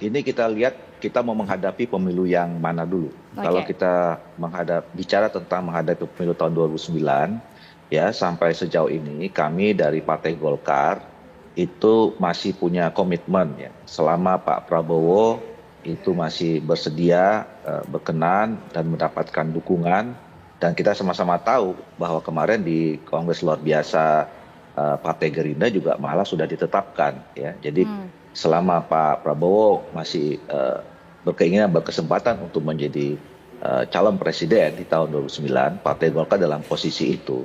ini kita lihat kita mau menghadapi pemilu yang mana dulu. Kalau Oke. kita bicara tentang menghadapi pemilu tahun 2009, ya sampai sejauh ini kami dari Partai Golkar itu masih punya komitmen ya. Selama Pak Prabowo itu masih bersedia berkenan dan mendapatkan dukungan, dan kita sama-sama tahu bahwa kemarin di Kongres luar biasa Partai Gerindra juga malah sudah ditetapkan ya. Jadi selama Pak Prabowo masih berkeinginan berkesempatan untuk menjadi calon presiden di tahun 2009, Partai Golkar dalam posisi itu.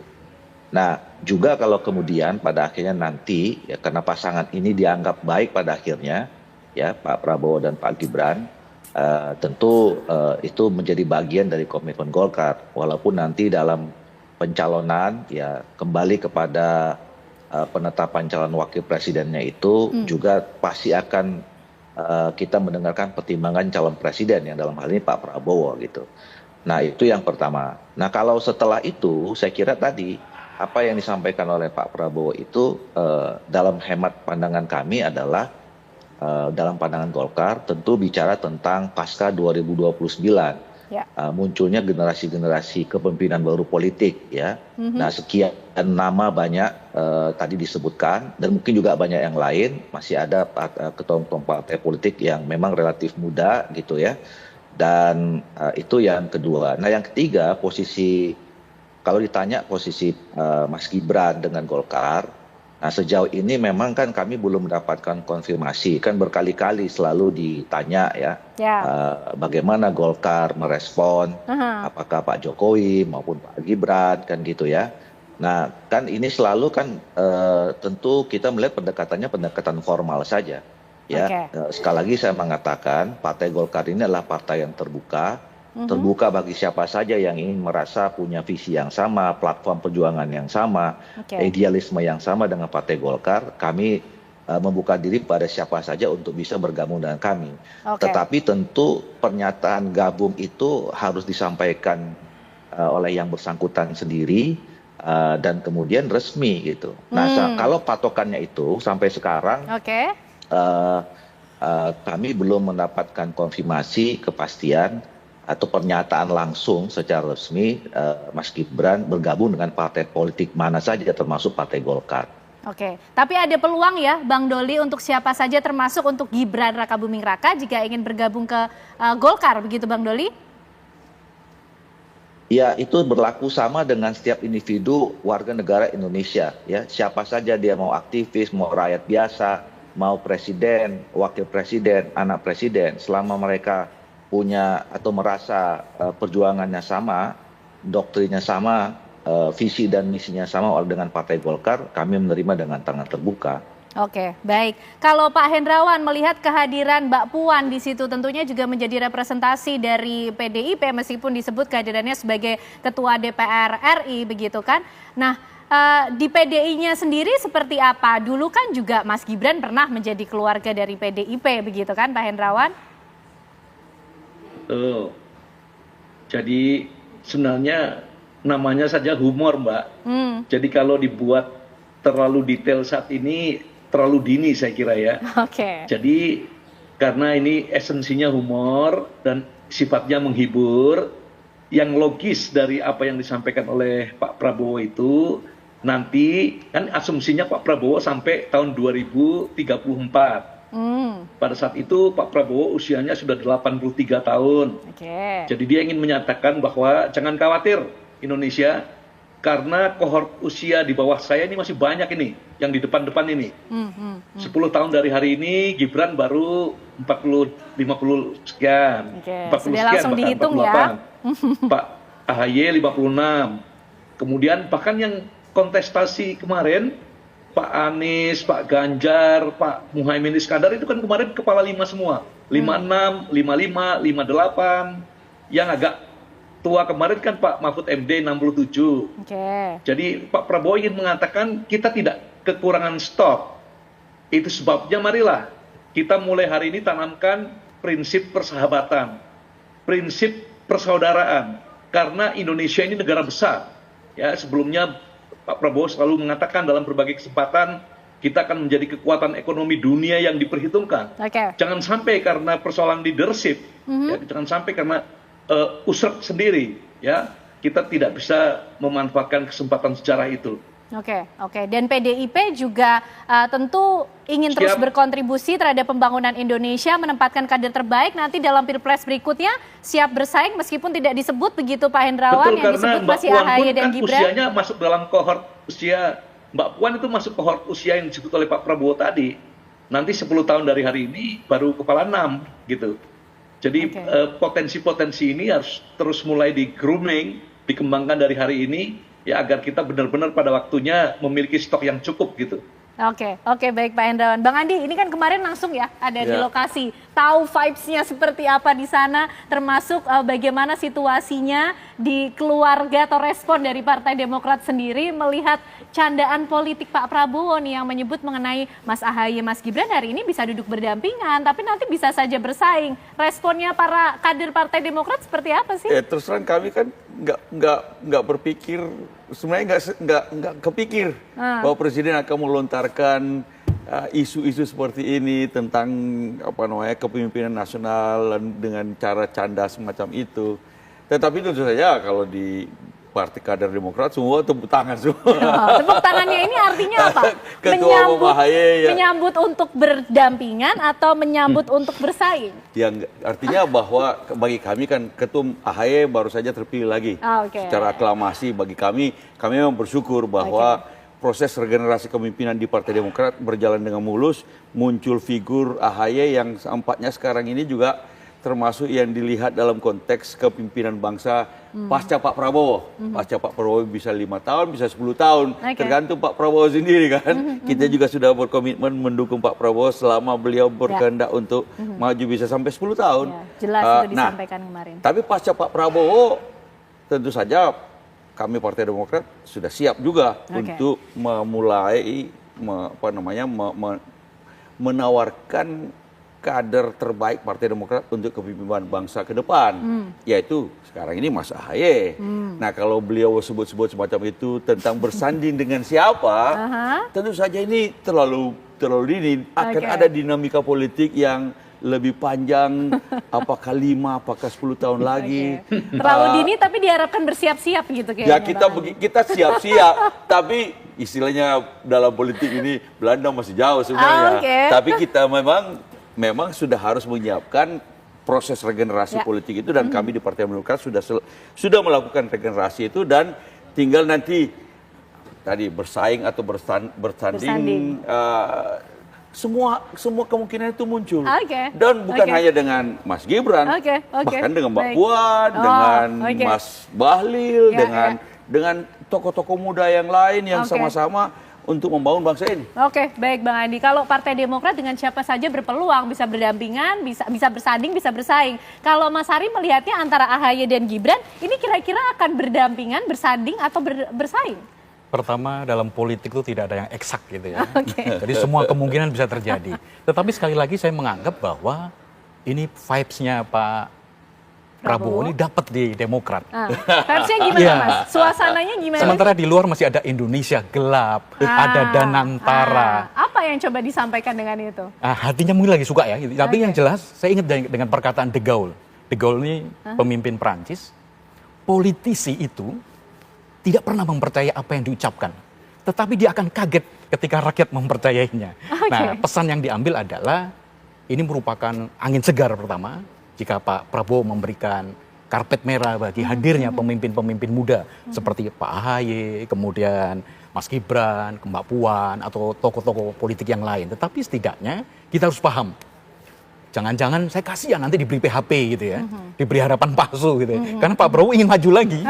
Nah, juga kalau kemudian pada akhirnya nanti ya karena pasangan ini dianggap baik pada akhirnya ya Pak Prabowo dan Pak Gibran, tentu itu menjadi bagian dari komitmen Golkar, walaupun nanti dalam pencalonan ya kembali kepada penetapan calon wakil presidennya itu juga pasti akan kita mendengarkan pertimbangan calon presiden yang dalam hal ini Pak Prabowo gitu. Nah, itu yang pertama. Nah, kalau setelah itu saya kira tadi apa yang disampaikan oleh Pak Prabowo itu dalam hemat pandangan kami adalah dalam pandangan Golkar tentu bicara tentang pasca 2029. Ya. Munculnya generasi-generasi kepemimpinan baru politik ya. Nah, sekian nama banyak tadi disebutkan, dan mungkin juga banyak yang lain, masih ada ketua-ketua partai politik yang memang relatif muda gitu ya. Dan itu yang kedua. Nah, yang ketiga, kalau ditanya posisi Mas Gibran dengan Golkar, nah sejauh ini memang kan kami belum mendapatkan konfirmasi, kan berkali-kali selalu ditanya ya, bagaimana Golkar merespon, apakah Pak Jokowi maupun Pak Gibran kan gitu ya. Nah kan ini selalu kan tentu kita melihat pendekatannya pendekatan formal saja ya. Sekali lagi saya mengatakan Partai Golkar ini adalah partai yang terbuka bagi siapa saja yang ingin merasa punya visi yang sama, platform perjuangan yang sama, idealisme yang sama dengan Partai Golkar. Kami membuka diri pada siapa saja untuk bisa bergabung dengan kami. Tetapi tentu pernyataan gabung itu harus disampaikan oleh yang bersangkutan sendiri dan kemudian resmi gitu. Nah, kalau patokannya itu sampai sekarang kami belum mendapatkan konfirmasi kepastian atau pernyataan langsung secara resmi Mas Gibran bergabung dengan partai politik mana saja termasuk Partai Golkar. Oke, tapi ada peluang ya Bang Doli untuk siapa saja termasuk untuk Gibran Rakabuming Raka jika ingin bergabung ke Golkar, begitu Bang Doli? Ya, itu berlaku sama dengan setiap individu warga negara Indonesia ya. Siapa saja dia, mau aktivis, mau rakyat biasa, mau presiden, wakil presiden, anak presiden, selama mereka punya atau merasa perjuangannya sama, doktrinnya sama, visi dan misinya sama dengan Partai Golkar, kami menerima dengan tangan terbuka. Oke, baik. Kalau Pak Hendrawan melihat kehadiran Mbak Puan di situ tentunya juga menjadi representasi dari PDIP meskipun disebut kehadirannya sebagai Ketua DPR RI begitu kan. Nah, di PDI-nya sendiri seperti apa? Dulu kan juga Mas Gibran pernah menjadi keluarga dari PDIP begitu kan Pak Hendrawan? Jadi sebenarnya namanya saja humor, Mbak. Jadi kalau dibuat terlalu detail saat ini terlalu dini saya kira ya. Jadi karena ini esensinya humor dan sifatnya menghibur, yang logis dari apa yang disampaikan oleh Pak Prabowo itu nanti kan asumsinya Pak Prabowo sampai tahun 2034. Pada saat itu Pak Prabowo usianya sudah 83 tahun. Jadi dia ingin menyatakan bahwa jangan khawatir Indonesia, karena kohort usia di bawah saya ini masih banyak ini, yang di depan-depan ini. 10 tahun dari hari ini Gibran baru 50 sekian, 40 sekian langsung bahkan dihitung 48. Ya. Pak AHY 56. Kemudian bahkan yang kontestasi kemarin Pak Anies, Pak Ganjar, Pak Muhaimin Iskandar itu kan kemarin kepala 5 semua. 56, 55, 58. Yang agak tua kemarin kan Pak Mahfud MD 67. Jadi Pak Prabowo ingin mengatakan kita tidak kekurangan stok. Itu sebabnya marilah kita mulai hari ini tanamkan prinsip persahabatan, prinsip persaudaraan. Karena Indonesia ini negara besar. Ya, sebelumnya Pak Prabowo selalu mengatakan dalam berbagai kesempatan, kita akan menjadi kekuatan ekonomi dunia yang diperhitungkan. Jangan sampai karena persoalan leadership, ya, jangan sampai karena usrek sendiri, ya, kita tidak bisa memanfaatkan kesempatan sejarah itu. Oke. Dan PDIP juga tentu ingin terus berkontribusi terhadap pembangunan Indonesia, menempatkan kader terbaik nanti dalam Pilpres berikutnya, siap bersaing meskipun tidak disebut begitu Pak Hendrawan. Betul, yang disebut masih AHY dan kan Gibran. Usianya masuk dalam kohort usia, Mbak Puan itu masuk kohort usia yang disebut oleh Pak Prabowo tadi. Nanti 10 tahun dari hari ini baru kepala 6 gitu. Jadi potensi-potensi ini harus terus mulai di grooming, dikembangkan dari hari ini, ya, agar kita benar-benar pada waktunya memiliki stok yang cukup gitu. Oke, baik Pak Hendrawan. Bang Andi, ini kan kemarin langsung ya ada di lokasi. Tahu vibes-nya seperti apa di sana, termasuk bagaimana situasinya di keluarga atau respon dari Partai Demokrat sendiri melihat candaan politik Pak Prabowo nih yang menyebut mengenai Mas AHY, Mas Gibran hari ini bisa duduk berdampingan, tapi nanti bisa saja bersaing. Responnya para kader Partai Demokrat seperti apa sih? Terus terang kami kan nggak berpikir, sebenarnya nggak kepikir bahwa Presiden akan melontarkan isu-isu seperti ini tentang kepemimpinan nasional dengan cara canda semacam itu. Tetapi tentu saja kalau di Partai Kader Demokrat semua tepuk tangan semua. Tepuk tangannya ini artinya apa? Ketua Umum AHY menyambut untuk berdampingan atau menyambut untuk bersaing? Yang artinya bahwa bagi kami kan Ketua Umum AHY baru saja terpilih lagi. Secara aklamasi bagi kami memang bersyukur bahwa proses regenerasi kepemimpinan di Partai Demokrat berjalan dengan mulus, muncul figur AHY yang nampaknya sekarang ini juga termasuk yang dilihat dalam konteks kepemimpinan bangsa pasca Pak Prabowo. Pasca Pak Prabowo bisa 5 tahun, bisa 10 tahun. Tergantung Pak Prabowo sendiri kan. Kita juga sudah berkomitmen mendukung Pak Prabowo selama beliau berkehendak untuk maju bisa sampai 10 tahun. Jelas itu disampaikan kemarin. Tapi pasca Pak Prabowo tentu saja kami Partai Demokrat sudah siap juga untuk memulai menawarkan kader terbaik Partai Demokrat untuk kepemimpinan bangsa ke depan, yaitu sekarang ini Mas AHY. Nah, kalau beliau sebut-sebut semacam itu tentang bersanding dengan siapa, tentu saja ini terlalu dini. Akan ada dinamika politik yang lebih panjang, apakah 5, apakah 10 tahun lagi. Terlalu dini tapi diharapkan bersiap-siap gitu kayaknya. Ya kita siap-siap, tapi istilahnya dalam politik ini Belanda masih jauh sebenarnya. Tapi kita memang sudah harus menyiapkan proses regenerasi politik itu, dan kami di Partai Demokrat sudah melakukan regenerasi itu, dan tinggal nanti tadi bersaing atau bersanding. Semua kemungkinan itu muncul, dan bukan hanya dengan Mas Gibran, bahkan dengan Mbak Puan, dengan Mas Bahlil, dengan tokoh-tokoh muda yang lain yang sama-sama untuk membangun bangsa ini. Baik Bang Andi. Kalau Partai Demokrat dengan siapa saja berpeluang, bisa berdampingan, bisa bersanding, bisa bersaing. Kalau Mas Ari melihatnya antara AHY dan Gibran, ini kira-kira akan berdampingan, bersanding atau bersaing? Pertama, dalam politik itu tidak ada yang eksak gitu ya. Jadi semua kemungkinan bisa terjadi. Tetapi sekali lagi saya menganggap bahwa ini vibes-nya Pak Prabowo ini dapat di Demokrat. Vibes-nya gimana Mas? Suasananya gimana? Sementara di luar masih ada Indonesia gelap, ada Danantara. Apa yang coba disampaikan dengan itu? Hatinya mungkin lagi suka ya. Tapi yang jelas, saya ingat dengan perkataan De Gaulle. De Gaulle ini pemimpin Prancis. Politisi itu tidak pernah mempercayai apa yang diucapkan, tetapi dia akan kaget ketika rakyat mempercayainya. Nah, pesan yang diambil adalah ini merupakan angin segar pertama jika Pak Prabowo memberikan karpet merah bagi hadirnya pemimpin-pemimpin muda seperti Pak AHY, kemudian Mas Gibran, Mbak Puan, atau tokoh-tokoh politik yang lain. Tetapi setidaknya kita harus paham, jangan-jangan saya kasihan nanti diberi PHP gitu ya, diberi harapan palsu gitu ya. Karena Pak Prabowo ingin maju lagi.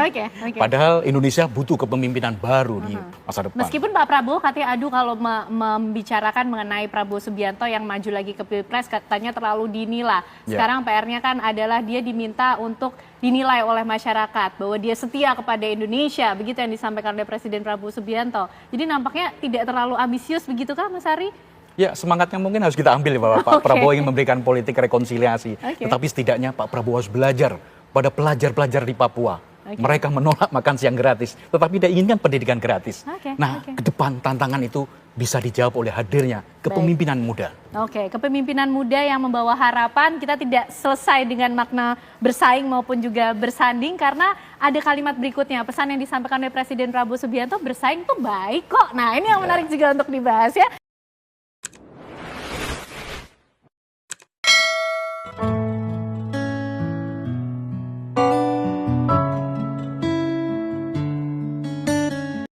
Padahal Indonesia butuh kepemimpinan baru di masa depan. Meskipun Pak Prabowo katanya kalau membicarakan mengenai Prabowo Subianto yang maju lagi ke Pilpres katanya terlalu dini lah. Sekarang PR-nya kan adalah dia diminta untuk dinilai oleh masyarakat bahwa dia setia kepada Indonesia, begitu yang disampaikan oleh Presiden Prabowo Subianto. Jadi nampaknya tidak terlalu ambisius begitukah Mas Ari? Ya, semangatnya mungkin harus kita ambil ya, bahwa Pak Prabowo ingin memberikan politik rekonsiliasi. Tetapi setidaknya Pak Prabowo harus belajar pada pelajar-pelajar di Papua Mereka menolak makan siang gratis, tetapi dia inginkan pendidikan gratis. Ke depan tantangan itu bisa dijawab oleh hadirnya kepemimpinan muda. Kepemimpinan muda yang membawa harapan. Kita tidak selesai dengan makna bersaing maupun juga bersanding, karena ada kalimat berikutnya, pesan yang disampaikan oleh Presiden Prabowo Subianto, bersaing tuh baik kok. Nah, ini yang menarik juga untuk dibahas ya.